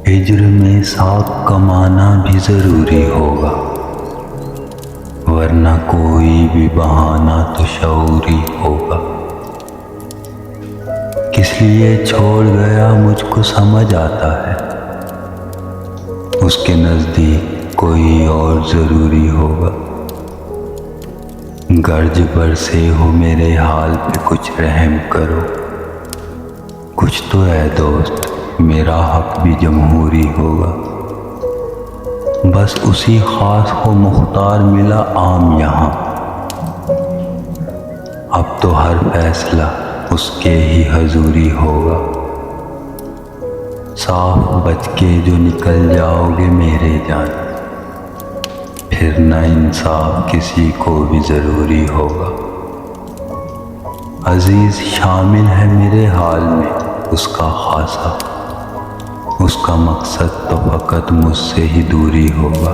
हिज्र में साख कमाना भी ज़रूरी होगा, वरना कोई भी बहाना तो शऊरी होगा। किस लिए छोड़ गया मुझको समझ आता है, उसके नज़दीक कोई और ज़रूरी होगा। गर्ज बरसे हो मेरे हाल पे कुछ रहम करो, कुछ तो है दोस्त मेरा हक भी जमहूरी होगा। बस उसी खास को मुख्तार मिला आम यहाँ, अब तो हर फैसला उसके ही हजूरी होगा। साफ बच के जो निकल जाओगे मेरे जान, फिर न इंसाफ किसी को भी ज़रूरी होगा। अजीज़ शामिल है मेरे हाल में उसका खासा, उसका मकसद तो फ़कत मुझसे ही दूरी होगा।